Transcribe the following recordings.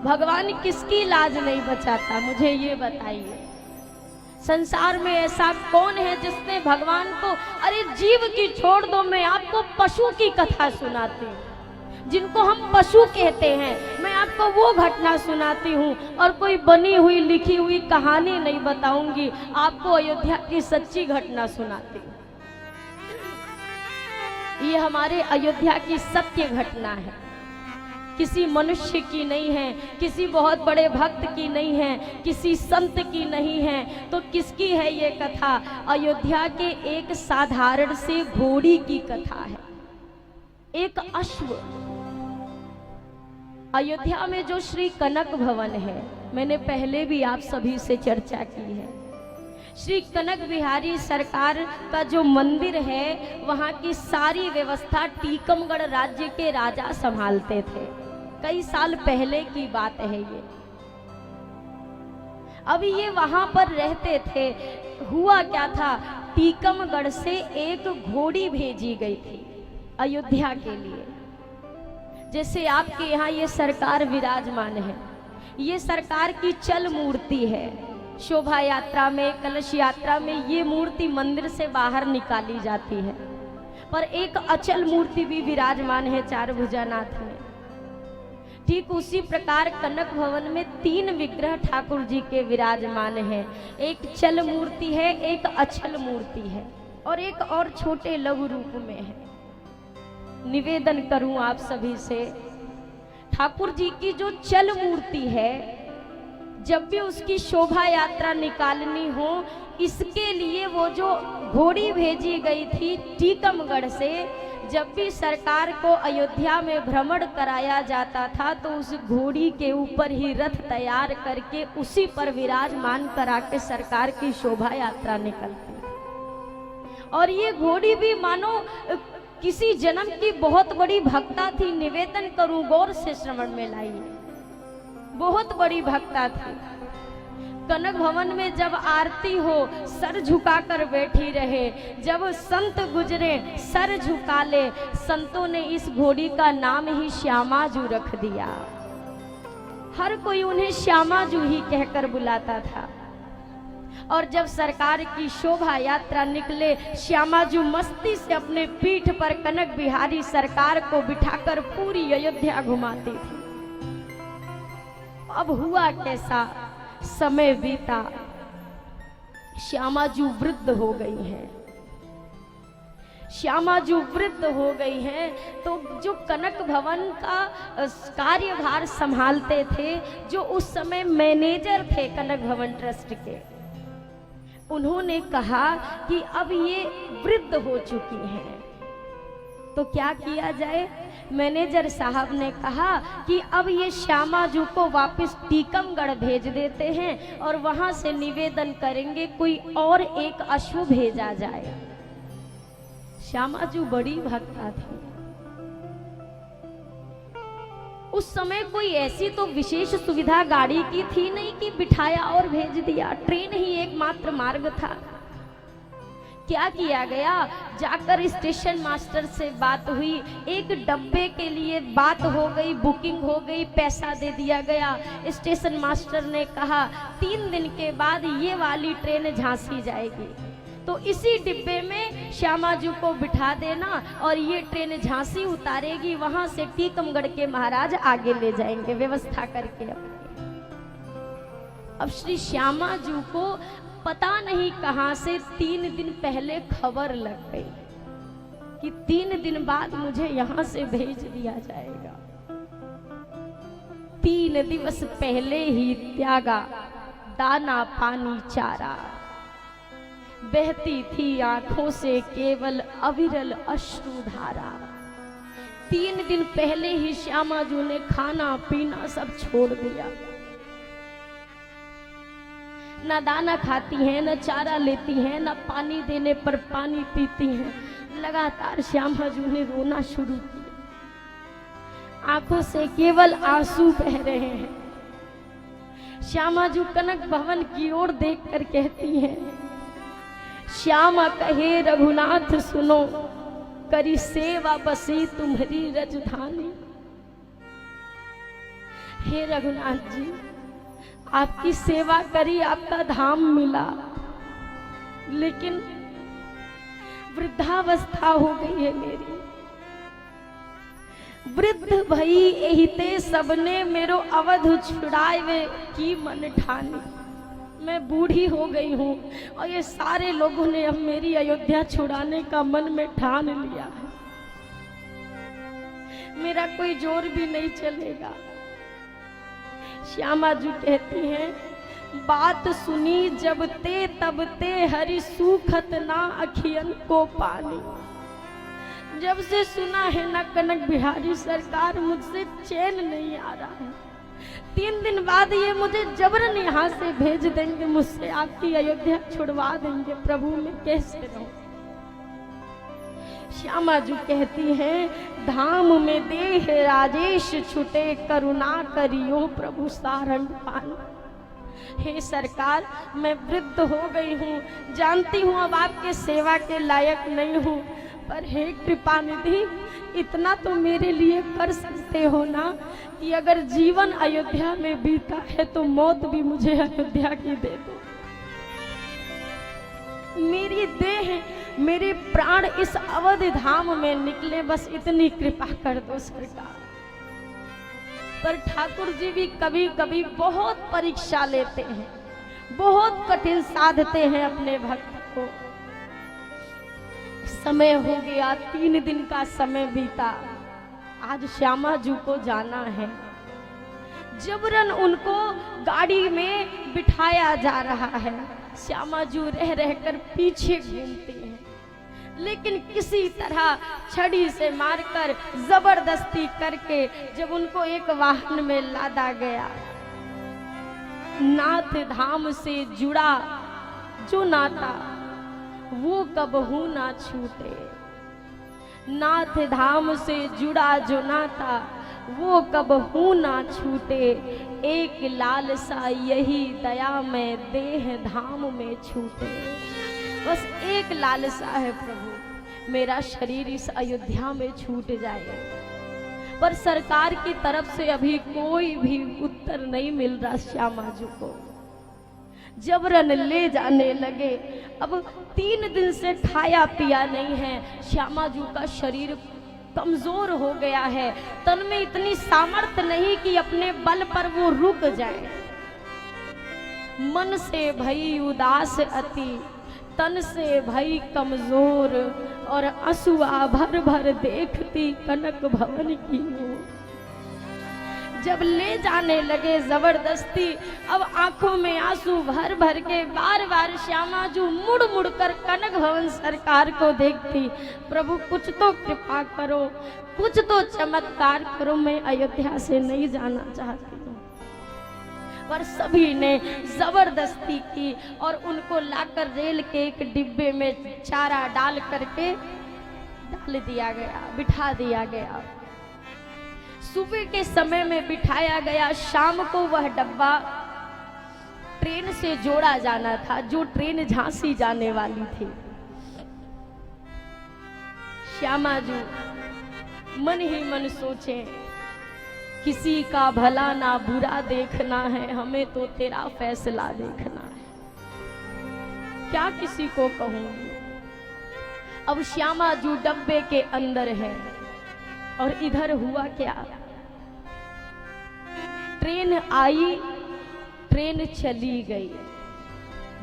भगवान किसकी लाज नहीं बचाता, मुझे ये बताइए। संसार में ऐसा कौन है जिसने भगवान को, अरे जीव की छोड़ दो, मैं आपको पशु की कथा सुनाती हूँ, जिनको हम पशु कहते हैं, मैं आपको वो घटना सुनाती हूँ और कोई बनी हुई लिखी हुई कहानी नहीं बताऊंगी, आपको अयोध्या की सच्ची घटना सुनाती हूँ। ये हमारे अयोध्या की सत्य घटना है, किसी मनुष्य की नहीं है, किसी बहुत बड़े भक्त की नहीं है, किसी संत की नहीं है, तो किसकी है ये कथा? अयोध्या के एक साधारण से घोड़ी की कथा है, एक अश्व। अयोध्या में जो श्री कनक भवन है, मैंने पहले भी आप सभी से चर्चा की है, श्री कनक बिहारी सरकार का जो मंदिर है, वहाँ की सारी व्यवस्था टीकमगढ़ राज्य के राजा संभालते थे। कई साल पहले की बात है ये। अभी ये वहां पर रहते थे। हुआ क्या था, टीकमगढ़ से एक घोड़ी भेजी गई थी अयोध्या के लिए। जैसे आपके यहाँ ये सरकार विराजमान है, ये सरकार की चल मूर्ति है। शोभा यात्रा में, कलश यात्रा में ये मूर्ति मंदिर से बाहर निकाली जाती है, पर एक अचल मूर्ति भी विराजमान है चार भुजानाथ में। ठीक उसी प्रकार कनक भवन में 3 विग्रह ठाकुर जी के विराजमान हैं। एक चल मूर्ति है, एक अचल मूर्ति है और एक और छोटे लघु रूप में है। निवेदन करूं आप सभी से, ठाकुर जी की जो चल मूर्ति है, जब भी उसकी शोभा यात्रा निकालनी हो, इसके लिए वो जो घोड़ी भेजी गई थी टीकमगढ़ से, जब भी सरकार को अयोध्या में भ्रमण कराया जाता था तो उस घोड़ी के ऊपर ही रथ तैयार करके उसी पर विराजमान करा के सरकार की शोभा यात्रा निकलती। और ये घोड़ी भी मानो किसी जन्म की बहुत बड़ी भक्ता थी। निवेदन करूं, गौर से श्रवण में लाइए, बहुत बड़ी भक्ता थी। कनक भवन में जब आरती हो, सर झुकाकर बैठी रहे, जब संत गुजरे सर झुका ले। संतों ने इस घोड़ी का नाम ही श्यामाजू रख दिया। हर कोई उन्हें श्यामाजू ही कहकर बुलाता था। और जब सरकार की शोभा यात्रा निकले, श्यामाजू मस्ती से अपने पीठ पर कनक बिहारी सरकार को बिठाकर पूरी अयोध्या घुमाती थी। अब हुआ कैसा, समय बीता, श्यामाजू वृद्ध हो गई हैं। श्यामाजू वृद्ध हो गई हैं तो जो कनक भवन का कार्यभार संभालते थे, जो उस समय मैनेजर थे कनक भवन ट्रस्ट के, उन्होंने कहा कि अब ये वृद्ध हो चुकी हैं तो क्या किया जाए। मैनेजर साहब ने कहा कि अब ये श्यामाजू को वापस टीकमगढ़ भेज देते हैं और वहां से निवेदन करेंगे कोई और एक अश्व भेजा जाए। श्यामाजू बड़ी भक्ता थी। उस समय कोई ऐसी तो विशेष सुविधा गाड़ी की थी नहीं कि बिठाया और भेज दिया, ट्रेन ही एकमात्र मार्ग था। क्या किया गया, जाकर स्टेशन मास्टर से बात हुई, एक डब्बे के लिए बात हो गई, बुकिंग हो गई, पैसा दे दिया गया। स्टेशन मास्टर ने कहा 3 दिन के बाद ये वाली ट्रेन झांसी जाएगी, तो इसी डिब्बे में श्यामाजू को बिठा देना और ये ट्रेन झांसी उतारेगी, वहां से टीकमगढ़ के महाराज आगे ले जाएंगे व्यवस्था करके अपने। अब श्री श्यामाजू को पता नहीं कहां से 3 दिन पहले खबर लग गई कि 3 दिन बाद मुझे यहां से भेज दिया जाएगा। 3 दिवस पहले ही त्यागा दाना पानी चारा, बहती थी आंखों से केवल अविरल अश्रुधारा। 3 दिन पहले ही श्यामाजू ने खाना पीना सब छोड़ दिया। ना दाना खाती हैं, न चारा लेती हैं, न पानी देने पर पानी पीती हैं। लगातार श्यामाजू ने रोना शुरू किया, आंखों से केवल आंसू बह रहे हैं। श्यामाजू कनक भवन की ओर देखकर कहती हैं, श्यामा कहे रघुनाथ सुनो, करी सेवा बसी तुम्हारी रजधानी। हे रघुनाथ जी, आपकी सेवा करी, आपका धाम मिला, लेकिन वृद्धावस्था हो गई है मेरी। वृद्ध भई एहिते सबने मेरो अवध छुड़ाए की मन ठानी। मैं बूढ़ी हो गई हूँ और ये सारे लोगों ने अब मेरी अयोध्या छुड़ाने का मन में ठान लिया है। मेरा कोई जोर भी नहीं चलेगा। श्यामा जी कहती हैं, बात सुनी जब ते तब ते हरि सूखत ना अखियन को पानी। जब से सुना है ना कनक बिहारी सरकार, मुझसे चैन नहीं आ रहा है। 3 दिन बाद ये मुझे जबरन यहाँ से भेज देंगे, मुझसे आपकी अयोध्या छुड़वा देंगे। प्रभु मैं कैसे रहूं? श्यामा जी कहती हैं, धाम में देह राजेश छुटे करुणा करियो प्रभु सारंग पान। हे सरकार, मैं वृद्ध हो गई हूँ, जानती हूँ अब आपके सेवा के लायक नहीं हूँ, पर हे कृपा निधि, इतना तो मेरे लिए कर सकते हो ना कि अगर जीवन अयोध्या में बीता है तो मौत भी मुझे अयोध्या की दे दो। मेरी देह, मेरे प्राण इस अवध धाम में निकले, बस इतनी कृपा कर दो सरकार। पर ठाकुर जी भी कभी कभी बहुत परीक्षा लेते हैं, बहुत कठिन साधते हैं अपने भक्त को। समय हो गया, 3 दिन का समय बीता, आज श्यामा जी को जाना है। जबरन उनको गाड़ी में बिठाया जा रहा है। श्यामा जी रह रहकर पीछे घूमती हैं, लेकिन किसी तरह छड़ी से मारकर जबरदस्ती करके जब उनको एक वाहन में लादा गया, नाथ धाम से जुड़ा जो नाता वो कबहू ना छूटे। नाथ धाम से जुड़ा जो नाता वो कबहू ना छूटे। एक लालसा यही दया में देह धाम में छूटे। बस एक लालसा है प्रभु, मेरा शरीर इस अयोध्या में छूट जाए। पर सरकार की तरफ से अभी कोई भी उत्तर नहीं मिल रहा श्यामा जी को। जबरन ले जाने लगे। अब 3 दिन से खाया पिया नहीं है, श्यामा जी का शरीर कमजोर हो गया है, तन में इतनी सामर्थ्य नहीं कि अपने बल पर वो रुक जाए। मन से भई उदास अति, तन से भई कमजोर, और आंसुआ भर भर देखती कनक भवन की ओर। जब ले जाने लगे जबरदस्ती, अब आंखों में आंसू भर भर के बार बार श्यामा जी मुड़ मुड़ कर कनक भवन सरकार को देखती, प्रभु कुछ तो कृपा करो, कुछ तो चमत्कार करो, मैं अयोध्या से नहीं जाना चाहती हूँ। पर सभी ने जबरदस्ती की और उनको लाकर रेल के एक डिब्बे में चारा डाल करके डाल दिया गया, बिठा दिया गया। सुबह के समय में बिठाया गया। शाम को वह डब्बा ट्रेन से जोड़ा जाना था, जो ट्रेन झांसी जाने वाली थी। श्यामा जी मन ही मन सोचे, किसी का भला ना बुरा देखना है, हमें तो तेरा फैसला देखना है। क्या किसी को कहूंगी? अब श्यामा जी डब्बे के अंदर है और इधर हुआ क्या, ट्रेन आई, ट्रेन चली गई।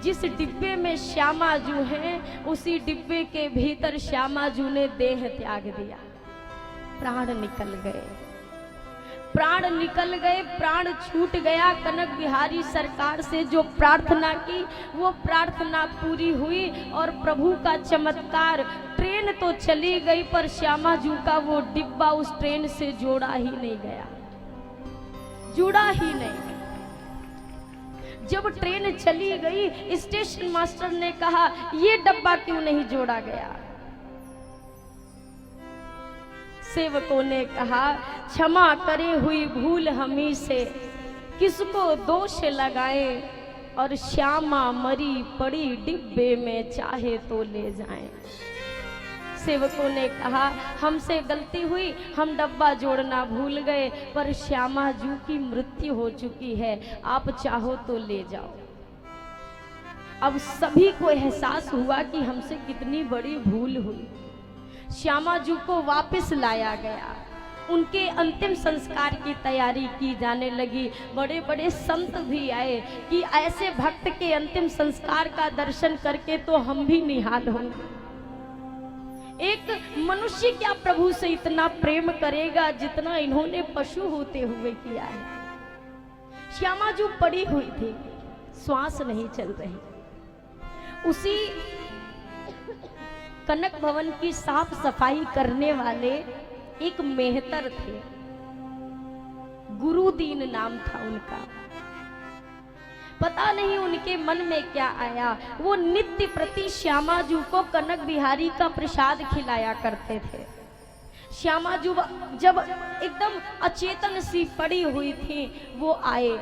जिस डिब्बे में श्यामा जी हैं, उसी डिब्बे के भीतर श्यामा जी ने देह त्याग दिया। प्राण निकल गए, प्राण निकल गए, प्राण छूट गया। कनक बिहारी सरकार से जो प्रार्थना की वो प्रार्थना पूरी हुई और प्रभु का चमत्कार। ट्रेन तो चली गई पर श्यामा जी का वो डिब्बा उस ट्रेन से जोड़ा ही नहीं गया, जुड़ा ही नहीं। जब ट्रेन चली गई, स्टेशन मास्टर ने कहा ये डब्बा क्यों नहीं जोड़ा गया? सेवकों ने कहा क्षमा करे हुई भूल हमी से, किसको दोष लगाए, और श्यामा मरी पड़ी डिब्बे में, चाहे तो ले जाएं। सेवकों ने कहा हमसे गलती हुई, हम डब्बा जोड़ना भूल गए, पर श्यामा जू की मृत्यु हो चुकी है, आप चाहो तो ले जाओ। अब सभी को एहसास हुआ कि हमसे कितनी बड़ी भूल हुई। श्यामा जू को वापस लाया गया, उनके अंतिम संस्कार की तैयारी की जाने लगी। बड़े बड़े संत भी आए कि ऐसे भक्त के अंतिम संस्कार का दर्शन करके तो हम भी निहाल होंगे। एक मनुष्य क्या प्रभु से इतना प्रेम करेगा जितना इन्होंने पशु होते हुए किया है। श्यामा जू पड़ी हुई थी, श्वास नहीं चल रही। उसी कनक भवन की साफ सफाई करने वाले एक मेहतर थे, गुरुदीन नाम था उनका। पता नहीं उनके मन में क्या आया, वो नित्य प्रति श्यामा जू को कनक बिहारी का प्रसाद खिलाया करते थे। श्यामा जू जब एकदम अचेतन सी पड़ी हुई थी, वो आए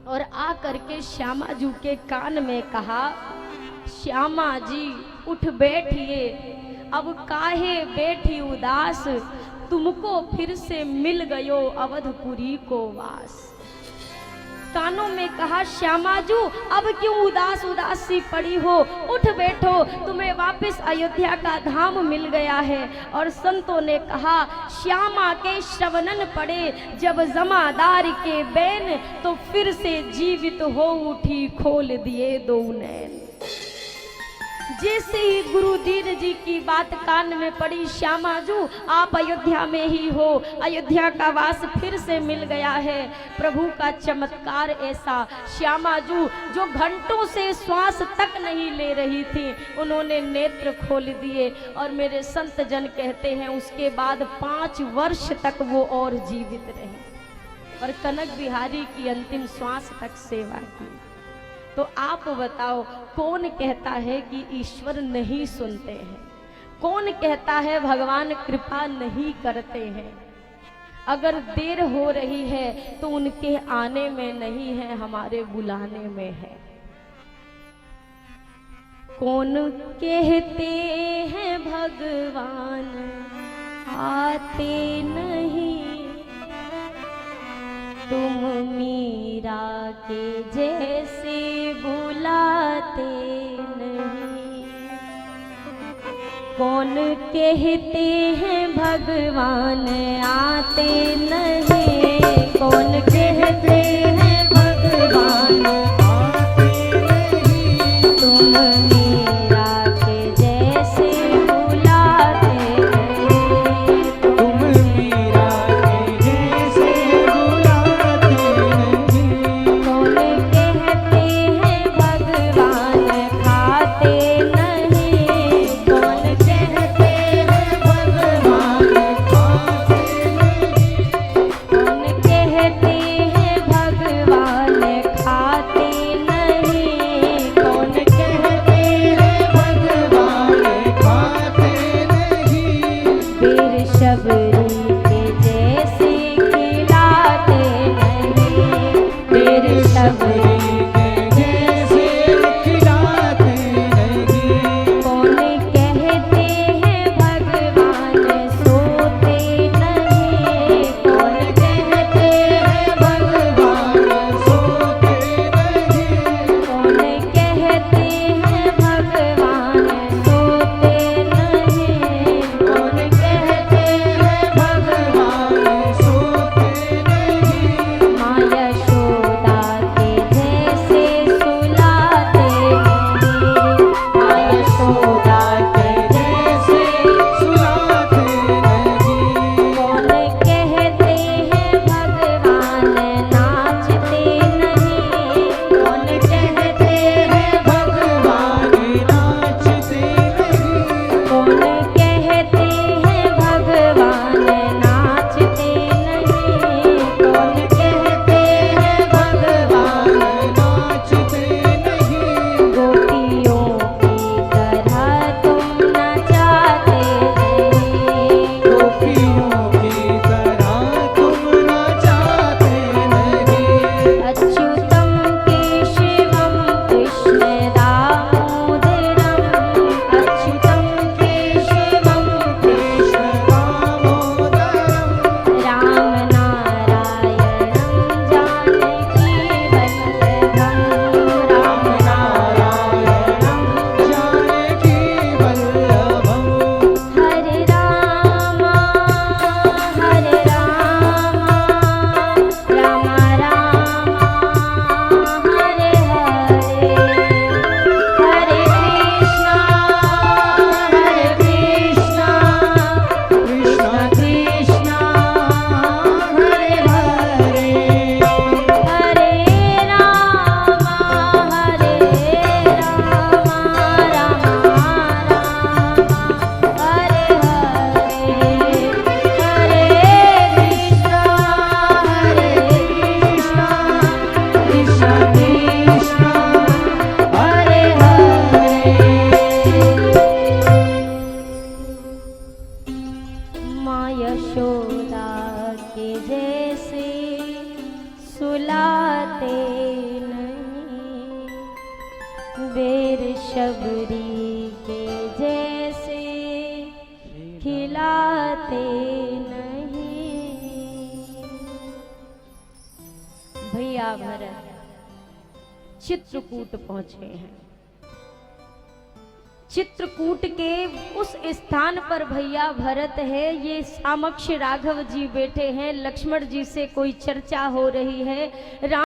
और आ करके श्यामा जू के कान में कहा, श्यामा जी उठ बैठिए, अब काहे बैठी उदास, तुमको फिर से मिल गयो अवधपुरी को वास। कानों में कहा, श्यामा जू अब क्यों उदास उदास सी पड़ी हो, उठ बैठो, तुम्हें वापस अयोध्या का धाम मिल गया है। और संतों ने कहा, श्यामा के श्रवणन पड़े जब जमादार के बैन, तो फिर से जीवित हो उठी, खोल दिए दो नैन। जैसे ही गुरुदीन जी की बात कान में पड़ी, श्यामा जू आप अयोध्या में ही हो, अयोध्या का वास फिर से मिल गया है। प्रभु का चमत्कार ऐसा, श्यामा जू जो घंटों से श्वास तक नहीं ले रही थी, उन्होंने नेत्र खोल दिए। और मेरे संत जन कहते हैं उसके बाद 5 वर्ष तक वो और जीवित रहे और कनक बिहारी की अंतिम श्वास तक सेवा की। तो आप बताओ, कौन कहता है कि ईश्वर नहीं सुनते हैं? कौन कहता है भगवान कृपा नहीं करते हैं? अगर देर हो रही है तो उनके आने में नहीं है, हमारे बुलाने में है। कौन कहते हैं भगवान आते नहीं, तुम मीरा के जैसे बुलाते नहीं। कौन कहते हैं भगवान आते नहीं, कौन कहते हैं भगवान आते नहीं, तुम मीरा के जैसे बुलाते नहीं, तुम मीरा के जैसे बुलाते नहीं। कौन कहते हैं भगवान खाते नहीं, कौन कहते हैं भगवान खाते नहीं, कौन रुलाते नहीं, बेर शबरी के जैसे खिलाते नहीं। भैया भरत चित्रकूट पहुंचे हैं। चित्रकूट के उस स्थान पर भैया भरत है, ये सामक्ष राघव जी बैठे हैं, लक्ष्मण जी से कोई चर्चा हो रही है।